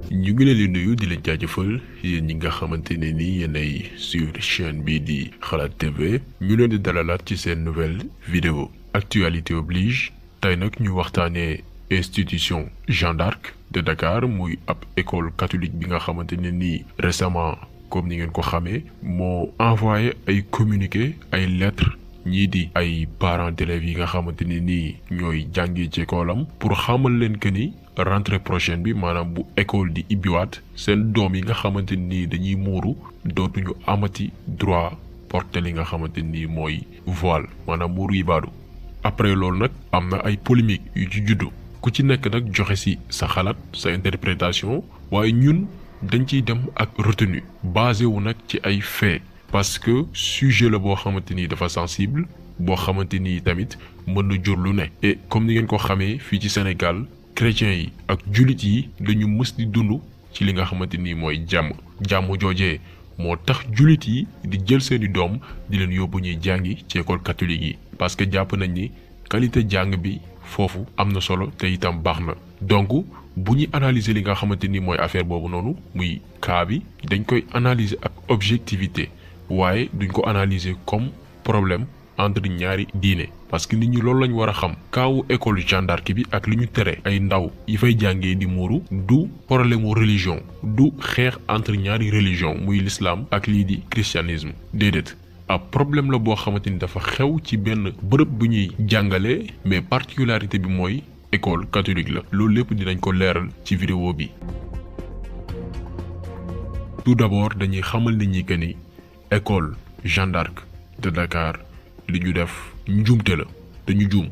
ñu ngi leen di nuyu di leen jaajëfal yéen ñi nga xamante ne ni yéenay sur chaîne bii di Xalaat TV ñu leen di dalalaat ci seen nouvelle vidéo actualité oblige tey nag ñu waxtaanee institution Jeanne d'Arc de Dakar muy ab école catholique bi nga xamante ne nii récemment comme ni ngeen ko xamee moo envoyé ay communiqué ay lettres ñii di ay parents d'élèves yi nga xamante ni nii ñooy jàngi ci école am pour xamal leen que ni rentrée prochaine bi maanaam bu école di ibbiwaat seen doom yi nga xamante ni dañuy muuru dootuñu amati droit porter li nga xamante ni mooy voile maanaam muuru ibaadu. après loolu nag am na ay polémique yu ci juddu ku ci nekk nag joxe ci sa xalaat sa interprétation waaye ñun dañ ciy dem ak retenue basé wu nag ci ay faits. parce que sujet la boo xamante ni dafa sensible boo xamante ni tamit mën na jur lu ne. et comme ni ngeen ko xamee fii ci Sénégal chrétiens yi ak jullit yi dañu mës di dund ci li nga xamante ni mooy jàmm joojee moo tax jullit yi di jël seeni doom di leen yóbbu ñuy jàngi ci école catholique yi. parce que jàpp nañ ni qualité jàng bi foofu am na solo te itam baax na. donc bu ñuy analyser li nga xamante ni mooy affaire boobu noonu muy cas bi dañ koy analyser ak objectivité. waaye duñ ko analyser comme problème entre ñaari diine parce que nit ñi loolu lañ war a xam kaawu école Jeanne d'Arc bi ak li ñu tere ay ndaw yi fay jàngee di muuru du problème mu religion du xeex entre ñaari religion muy l'islam ak lii di christianisme déedéet ab problème la boo xamante ni dafa xew ci benn bërëb bu ñuy jàngalee mais particularité bi mooy école catholique la loolu lépp dinañ ko leeral ci vidéo bi. tout d'abord dañuy xamal nit ñi que ni école Jeanne d'Arc de Dakar li ñu def njuumte la te ñu juum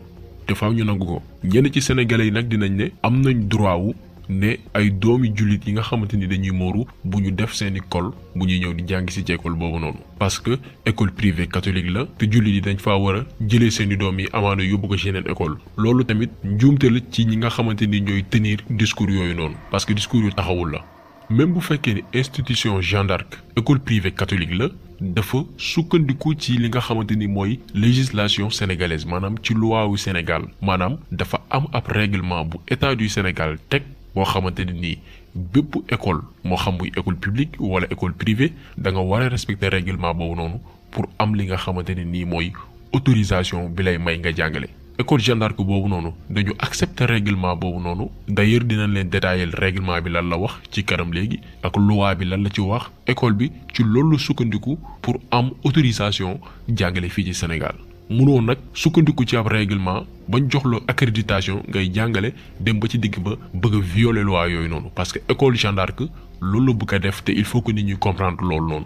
te faaw ñu nangu ko ñenn ci sénégalais yi nag dinañ ne am nañ droit wu ne ay doomi jullit yi nga xamante ni dañuy mooru bu ñu def seen école bu ñuy ñëw di jàngi ci école boobu noonu. parce que école privée catholique la te jullit yi dañ faa war a jëlee seeni doom yi amaana yóbbu ko ci yeneen école loolu tamit njuumte la ci ñi nga xamante ni ñooy tenir discours yooyu noonu parce que discours yu taxawul la. même bu fekkee ni institution Jeanne d'Arc école privée catholique la dafa sukkandiku ci li nga xamante ni mooy législation sénégalaise maanaam ci loi wu Sénégal maanaam dafa am ab règlement bu état du Sénégal teg boo xamante ni nii bépp école moo xam muy école publique wala école privée da nga war a respecter règlement boobu noonu pour am li nga xamante ni nii mooy autorisation bi lay may nga jàngale. école Jeanne d'Arc boobu noonu dañu accepter règlement boobu noonu d'ailleurs dinañ leen détailler règlement bi lan la wax ci kanam léegi ak loi bi lan la ci wax école bi ci loolu sukkandiku pour am autorisation jàngale fii ci Sénégal munoo nag sukkandiku ci ab règlement bañ jox la accréditation ngay jàngale dem ba ci digg ba bëgg a violer loi yooyu noonu parce que école Jeanne d'Arc loolu la bëgg a def te il faut que nit ñi comprendre loolu noonu.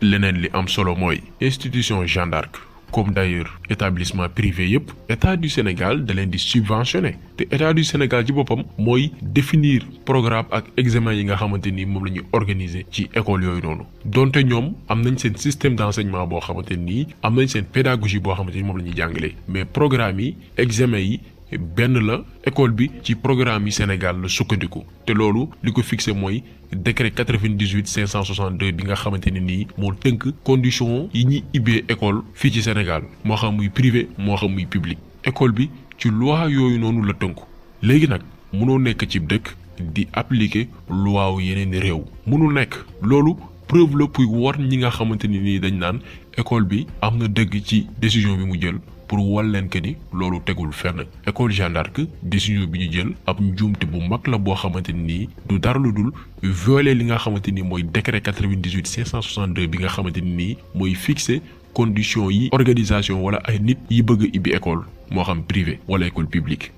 leneen li am solo mooy institution Jeanne d'Arc comme d'ailleurs établissement privé yëpp état du Sénégal da leen di subventionné te état du Sénégal ci boppam mooy définir programme ak examen yi nga xamante ni moom la ñuy organiser ci école yooyu noonu donte ñoom am nañ seen système d'enseignement boo xamante ni am nañ seen pédagogie boo xamante ni moom la ñuy jàngalee mais programme yi examen yi benn la école bi ci programme yi Sénégal la sukkandiku te loolu li ko fixé mooy décret 98 562 bi nga xamante ne nii moo tënk condition yi ñuy ibbee école fii ci Sénégal moo xam muy privé moo xam muy public école bi ci loi yooyu noonu la tënku léegi nag mënoo nekk ci dëkk di appliquer loi wu yeneen réew mënul nekk loolu preuve la pour war ñi nga xamante ni nii dañ naan école bi am na dëgg ci décision bi mu jël pour wal leen que ni loolu tegul fenn école Jeanne d'Arc décision bi ñu jël ab njuumte bu mag la boo xamante ni du dara lu dul violer li nga xamante ni mooy décret 98 562 bi nga xamante ni nii mooy fixer conditions yi organisation wala ay nit yi bëgg a ibbi école moo xam privé wala école publique.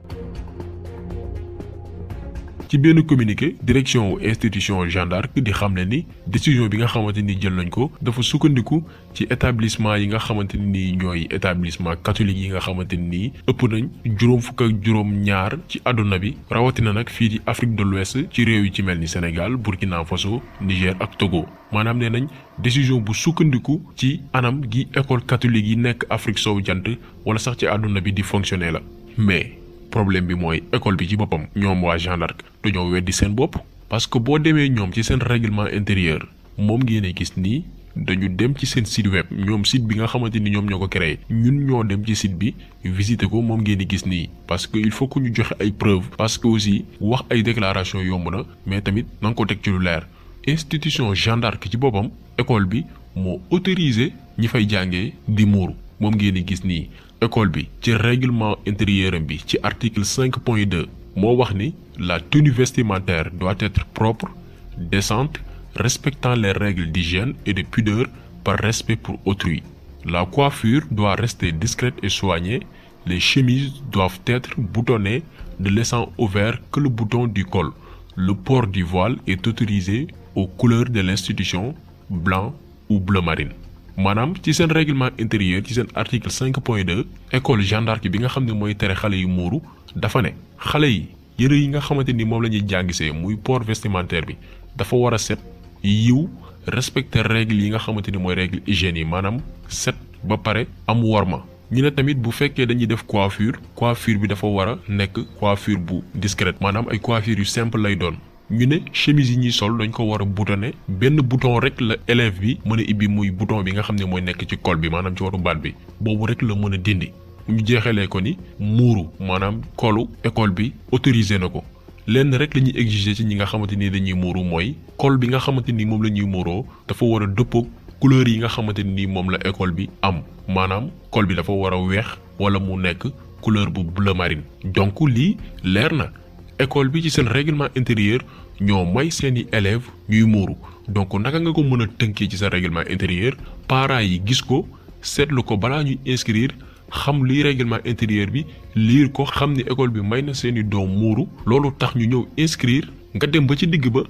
ci benn communiqué direction wu institution Jeanne d'Arc di xam ne ni décision bi nga xamante ni jël nañ ko dafa sukkandiku ci établissement yi nga xamante ni ñooy établissement catholique yi nga xamante ni ëpp nañ juróom fukk ak juróom ñaar ci àdduna bi rawatina nag fii di Afrique de l'Ouest ci réew yi ci mel ni Sénégal Burkina Faso Niger ak Togo maanaam nee nañ décision bu sukkandiku ci anam gi école catholique yi nekk Afrique sowu jant wala sax ci àdduna bi di fonctionner la mais. problème bi mooy école bi ci boppam ñoom waa Jeanne d'Arc dañoo weddi seen bopp parce que boo demee ñoom ci seen règlement intérieur moom ngeen gis nii dañu dem ci seen site web ñoom site bi nga xamante ni ñoom ñoo ko créé ñun ñoo dem ci site bi visiter ko moom ngeen di gis nii parce que il faut que ñu joxe ay preuves parce que aussi wax ay déclaration yomb na mais tamit na nga ko teg ci lu leer institution Jeanne d'Arc ci boppam école bi moo autorisé ñi fay jàngee di muuru moom ngeen di gis nii école bi ci règlement intérieur bi ci article 5.2 moo wax ni la tenue vestimentaire doit être propre, décente, respectant les règles d'hygiène et de pudeur par respect pour autrui. La coiffure doit rester discrète et soignée. Les chemises doivent être boutonnées, ne laissant ouvert que le bouton du col. Le port du voile est autorisé aux couleurs de l'institution, blanc ou bleu marine. maanaam ci seen règlement intérieur ci seen article 5.2 école Jeanne d'Arc bi nga xam ne mooy tere xale yu muuru dafa ne xale yi yëre yi nga xamante ni moom la ñuy jàngisee muy port vestimentaire bi dafa war a set yiw respecter règles yi nga xamante ni mooy règle hygiène yi maanaam set ba pare am worma ñu ne tamit bu fekkee dañuy def coiffure bi dafa war a nekk coiffure bu discrète maanaam ay coiffure yu simple lay doon ñu ne chemise yi ñuy sol dañ ko war a boutonné benn bouton rek la élève bi mën a ibbi muy bouton bi nga xam ne mooy nekk ci col bi maanaam ci waru baat bi boobu rek la mën a dindi ñu jeexalee ko ni muuru maanaam kolu école bi autorisé na ko lenn rek la ñuy exiger ci ñi nga xamante ni dañuy muuru mooy col bi nga xamante ni moom la ñuy muuroo dafa war a dëppoog couleur yi nga xamante ni moom la école bi am maanaam col bi dafa war a weex wala mu nekk couleur bu bleu marine donc lii leer na école bi ci seen règlement intérieur ñoo may seeni élèves ñuy muuru donc naka nga ko mën a tënkee ci sa règlement intérieur parents yi gis ko seetlu ko balaa ñuy inscrire xam lii règlement intérieur bi lire ko xam ni école bi may na seeni doom muuru loolu tax ñu ñëw inscrire nga dem ba ci digg ba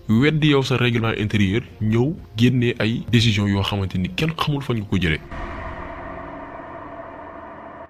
weddi yow sa règlement intérieur ñëw génnee ay décision yoo xamante ni kenn xamul fan nga ko jëlee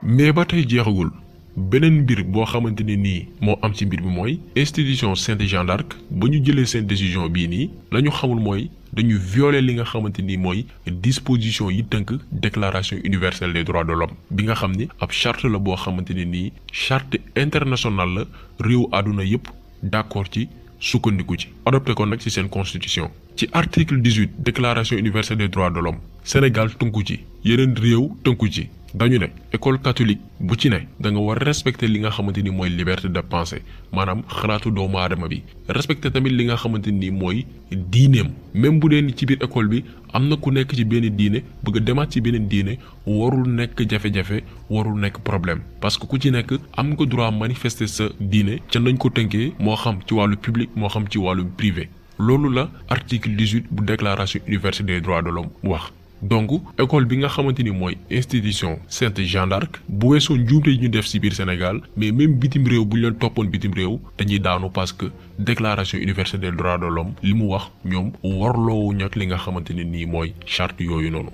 mais ba tey jeexagul beneen mbir boo xamante ne nii moo am ci mbir bi mooy institution Sainte Jeanne d'Arc ba ñu jëlee seen décision bii nii la ñu xamul mooy dañu violer li nga xamante ni mooy disposition yi tënk déclaration universelle des droits de l'homme bi nga xam ni ab charte la boo xamante ne nii charte internationale la réew àdduna yépp d'accord ci sukkandiku ci adopté ko nag ci seen constitution ci article 18 déclaration universelle des droits de l'homme Sénégal tënku ci yeneen réew tënku ci dañu ne école catholique bu ci ne da nga war respecter li nga xamante ni mooy liberté de pensée maanaam xalaatu doomu aadama bi respecter tamit li nga xamante ni mooy diineem même bu dee ni ci biir école bi am na ku nekk ci benn diine bëgg a demaat ci beneen diine warul nekk jafe-jafe warul nekk problème parce que ku ci nekk am nga droit manifester sa diine ca nañ ko tënkee moo xam ci wàllu public moo xam ci wàllu privé loolu la article 18 bu déclaration universelle des droits de l'homme wax donc école bi nga xamante ni mooy institution Sainte Jeanne d'Arc bu weesoo njuumte yi ñu def ci biir Sénégal mais même bitim réew bu ñu leen toppoon bitim réew dañuy daanu parce que déclaration universelle des droits de l'homme li mu wax ñoom warloowu ñak li nga xamante ne nii mooy charte yooyu noonu.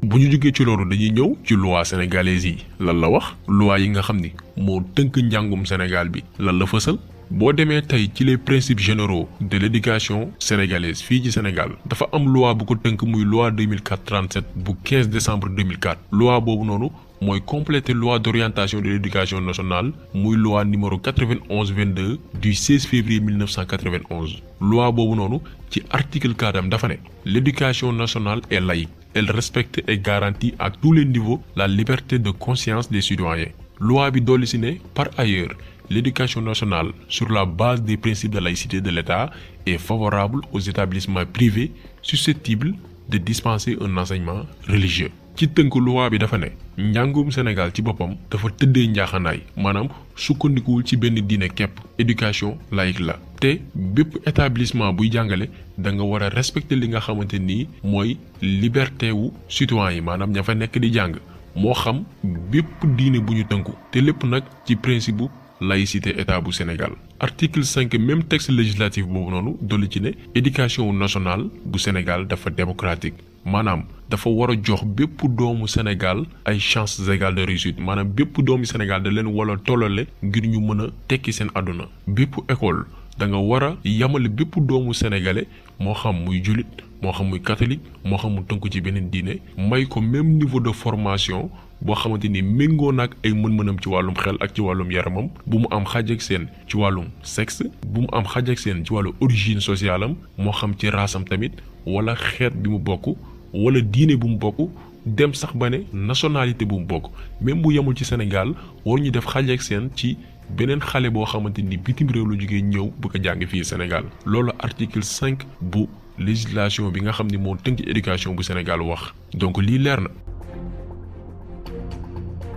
bu ñu jógee ci loolu dañuy ñëw ci loi sénégalaise yi lan la wax loi yi nga xam ni moo tënk njàngum Sénégal bi lan la fësal. boo demee tey ci les principes généraux de l'éducation sénégalaise fii ci Sénégal dafa am loi bu ko tënk muy loi 2004-37 bu 15 décembre 2004 loi boobu noonu mooy compléter loi d'orientation de l'éducation nationale muy loi numéro 91-22 du 16 février 1991 loi boobu noonu ci article 4 am dafa ne l'éducation nationale est laïque elle respecte et garantit à tous les niveaux la liberté de conscience des citoyens loi bi dolli si ne par ailleurs l'éducation nationale, sur la base des principes de laïcité de l'État, est favorable aux établissements privés susceptibles de dispenser un enseignement religieux. ci tënk loi bi dafa ne njàngum Sénégal ci boppam dafa tëddee njaaxanaay maanaam sukkandikuwul ci benn diine képp éducation laïque la te bépp établissement buy jàngale da nga war a respecter li nga xamante ni mooy liberté wu citoyen yi maanaam ña fa nekk di jàng moo xam bépp diine bu ñu tënku te lépp nag ci principe bu laïcité état bu Sénégal article 5 même texte législatif boobu noonu dolli ci ne éducation nationale bu Sénégal dafa démocratique maanaam dafa war a jox bépp doomu Sénégal ay chances égales de réussite maanaam bépp doomu Sénégal da leen wala tollale ngir ñu mën a tekki seen àdduna bépp école da nga war a yamale bépp doomu sénégalais moo xam muy jullit moo xam muy catholique moo xam mu tënku ci beneen diine may ko même niveau de formation boo xamante ni méngoo nag ay mën-mënam ci wàllum xel ak ci wàllum yaramam, bu mu am xàjj ak seen ci wàllum sexe, bu mu am xàjj ak seen ci wàllu origine sociale am, moo xam ci raasam tamit wala xeet bi mu bokk wala diine bu mu bokk, dem sax ba ne nationalité bu mu bokk. même bu yemul ci Sénégal war ñu def xàjj ak seen ci beneen xale boo xamante ni bitim réew la jógee ñëw bëgg a jàng fii Sénégal. loolu article 5 bu législation bi nga xam ni moo tënk éducation bu Sénégal wax. donc lii leer na.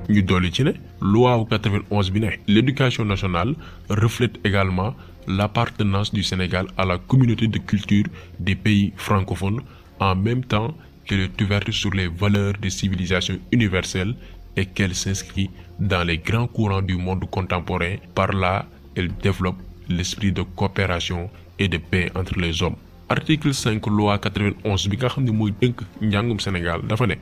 ñu dolli ci ne loi wu 91 bi ne l'éducation nationale reflète également l'appartenance du Sénégal à la communauté de culture des pays francophones en même temps qu'elle est ouverte sur les valeurs de civilisation universelle et qu'elle s'inscrit dans les grands courants du monde contemporain. Par là, elle développe l'esprit de coopération et de paix entre les hommes. Article 5 loi 91 bi nga xam ne mooy tënk njàngum Sénégal dafa ne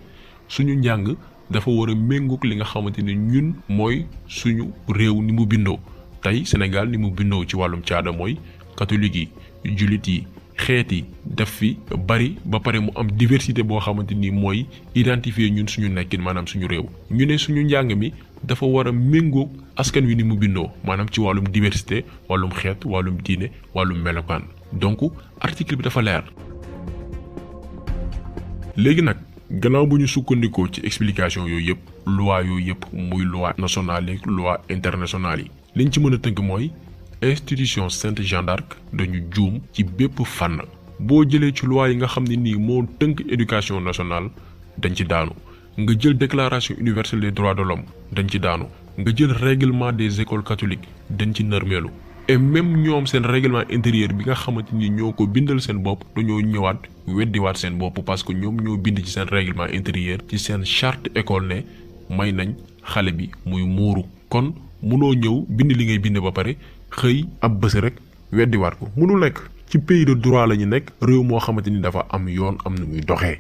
suñu njàng dafa war a méngoog li nga xamante ne ñun mooy suñu réew ni mu bindoo. tey Sénégal ni mu bindoo ci wàllum caada mooy catholique yi, jullit yi, xeet yi daf fi bari ba pare mu am diversité boo xamante ni mooy identifier ñun suñu nekkin maanaam suñu réew. ñu ne suñu njàng mi dafa war a méngoog askan wi ni mu bindoo maanaam ci wàllum diversité, wàllum xeet, wàllum diine, wàllum melokaan. donc article bi dafa leer. léegi nag gannaaw bu ñu sukkandikoo ci explication yooyu yëpp, loi yooyu yëpp muy loi nationale ak loi internationale yi, liñ ci mën a tënk mooy institution Sainte Jeanne d'Arc dañu juum ci bépp fànn. boo jëlee ci loi yi nga xam ne nii moo tënk éducation nationale dañ ci daanu, nga jël déclaration universelle des droits de l'homme dañ ci daanu, nga jël règlement des écoles catholiques dañ ci nërmeelu. et même ñoom seen règlement intérieur bi nga xamante ni ñoo ko bindal seen bopp dañoo ñëwaat weddiwaat seen bopp parce que ñoom ñoo bind ci seen règlement intérieur ci seen charte école ne may nañ xale bi muy muuru. kon munoo ñëw bind li ngay bind ba pare xëy ab bés rek weddiwaat ko, munul nekk. ci pays de droit la ñu nekk, réew moo xamante ni dafa am yoon, am na muy doxee.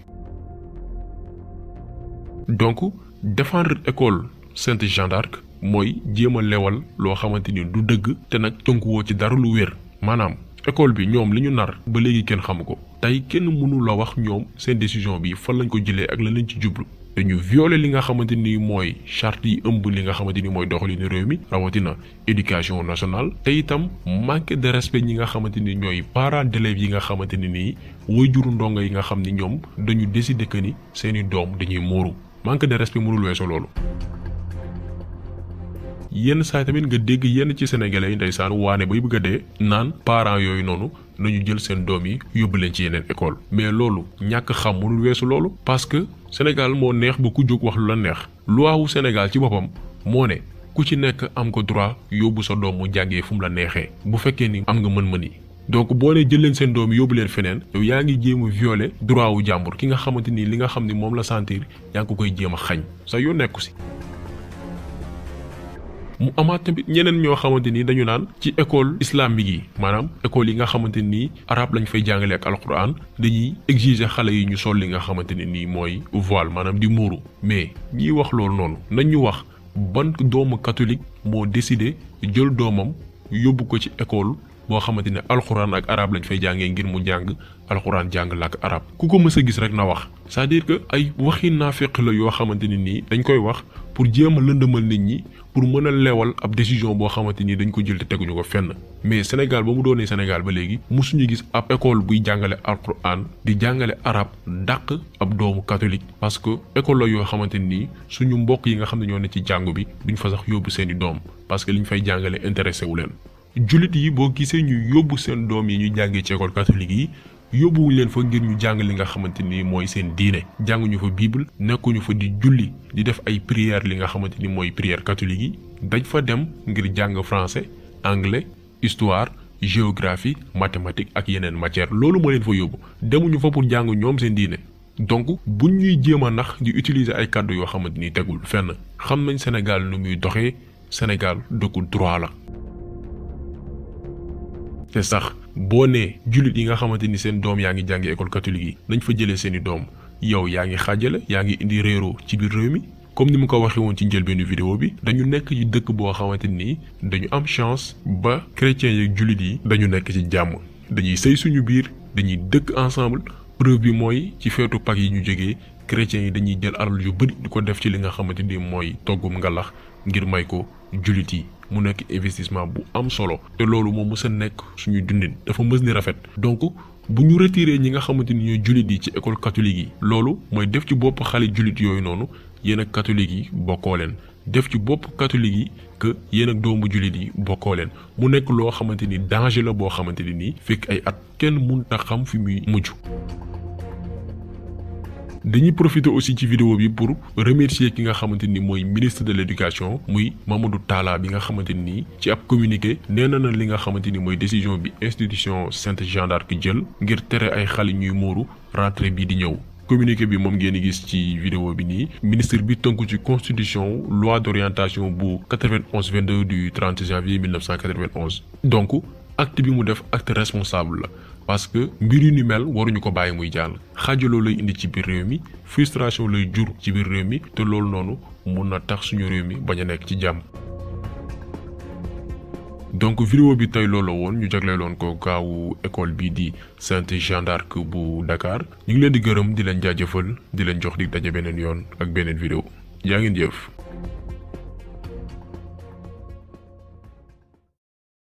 donc défendre école Sainte Jeanne d'Arc mooy jéem a lewal loo xamante ni du dëgg te nag tënkuwoo ci dara lu wér. maanaam école bi ñoom li ñu nar ba léegi kenn xamu ko. tey kenn mënu la wax ñoom seen décision bi fan lañ ko jëlee ak lan lañ ci jublu. dañu violer li nga xamante ni mooy charte yi ëmb li nga xamante ni mooy doxalinu réew mi, rawatina éducation nationale. te itam manque de respect ñi nga xamante ni ñooy parents d'élèves yi nga xamante ni nii waajuru ndongo yi nga xam ni ñoom dañu décider que ni seeni doom dañuy muuru. manque de respect mënul weesoo loolu. yenn saa tamit nga dégg yenn ci sénégalais yi ndeysaan waane bay bëgg a dee naan parents yooyu noonu nañu jël seen doom yi yóbbu leen ci yeneen école. mais loolu ñàkk xam mënul weesu loolu. parce que Sénégal moo neex ba ku jóg wax lu la neex. loi wu Sénégal ci boppam moo ne ku ci nekk am ko droit yóbbu sa doom mu jàngee fu mu la neexee bu fekkee ni am nga mën-mën yi. donc boo nee jël leen seen doom yi yóbbu leen feneen yow yaa ngi jéem a violer droit wu jàmbur ki nga xamante ni li nga xam ni moom la sentir yaa ngi ko koy jéem a xañ sa yoon nekku si. mu amaat tamit ñeneen ñoo xamante ni dañu naan ci école islamique yi, maanaam école yi nga xamante ni arabe lañ fay jàngale ak alquran, dañuy exiger xale yi ñu sol li nga xamante ne nii mooy voile maanaam di muuru. mais ñiy wax loolu noonu nañ ñu wax ban doomu catholique moo décidé jël doomam yóbbu ko ci école boo xamante ne alxuraan ak arabe lañ fay jàngee ngir mu jàng alxuraan jàng làkk arabe. ku ko mës a gis rek na wax. c'est-à-dire que ay waxi naafeq la yoo xamante ni nii dañ koy wax pour jéem a lëndëmal nit ñi pour mën a leewal ab décision boo xamante ni dañ ko jël te teguñu ko fenn. mais Sénégal ba mu doonee Sénégal ba léegi mosuñu gis ab école buy jàngale alxuraan di jàngale arabe dàq ab doomu catholique. parce que école la yoo xamante ni suñu mbokk yi nga xam ne ñoo ne ci jàngu bi duñ fa sax yóbbu seeni doom parce que liñ fay jàngale intéressé wu leen. jullit yi boo gisee ñu yóbbu seen doom yi ñu jàngee ci école catholique yi yóbbuwuñ leen fa ngir ñu jàng li nga xamante ni mooy seen diine. jànguñu fa bible, nekkuñu fa di julli di def ay prière li nga xamante ni mooy prière catholique yi. dañ fa dem ngir jàng français, anglais, histoire, géographie, mathématique ak yeneen matière. loolu moo leen fa yóbbu, demuñu fa pour jàng ñoom seen diine. donc buñ ñuy jéem a nax di utiliser ay kàddu yoo xamante ni tegul fenn. xam nañ Sénégal nu muy doxee. Sénégal dëkku droit la. te sax boo nee jullit yi nga xamante ni seen doom yaa ngi jàngi école catholique yi nañ fa jëlee seeni doom, yow yaa ngi xaajale, yaa ngi indi réeroo ci biir réew mi. comme ni mu ko waxee woon ci njëlbeenu vidéo bi, dañu nekk ci dëkk boo xamante ni dañu am chance ba chrétiens yeeg jullit yi dañu nekk ci jàmm, dañuy sëy suñu biir, dañuy dëkk ensemble. preuve bi mooy ci feetu Pâques yi ñu jógee chrétiens yi dañuy jël alal yu bëri di ko def ci li nga xamante ni mooy toggum ngalax ngir may ko jullit yi mu nekk investissement bu am solo te loolu moo mës a nekk suñuy dundin dafa mës ni rafet. donc bu ñu retiré ñi nga xamante ni ñooy jullit yi ci école catholique yi loolu mooy def ci bopp xale jullit yooyu noonu yéen ak catholique yi bokkoo leen def ci bopp catholique yi que yéen ak doomu jullit yi bokkoo leen mu nekk loo xamante ni danger la boo xamante ni nii fekk ay at kenn mënut a xam fi muy mujj. dañuy profiter aussi ci vidéo bi pour remercier ki nga xamante ni mooy ministre de l'éducation muy Mamadou Talla bi nga xamante ni ci ab communiqué nee na li nga xamante ni mooy décision bi institution Sainte Jeanne d'Arc jël ngir tere ay xale ñuy muuru rentrée bi di ñëw. communiqué bi moom ngeen gis ci vidéo bi nii ministre bi tënku ci constitution loi d'orientation bu 91-22 du 30 janvier 1991 donc acte bi mu def acte responsable la. parce que mbir yu ni mel waruñu ko bàyyi muy jàll xaajaloo lay indi ci biir réew mi frustration lay jur ci biir réew mi te loolu noonu mun na tax suñu réew mi bañ a nekk ci jàmm. donc vidéo bi tey loolu woon ñu jagleeloon ko gaawu école bii di Sainte Jeanne d'Arc bu Dakar ñu ngi leen di gërëm di leen jaajëfal di leen jox di daje beneen yoon ak beneen vidéo yaa ngeen jëf.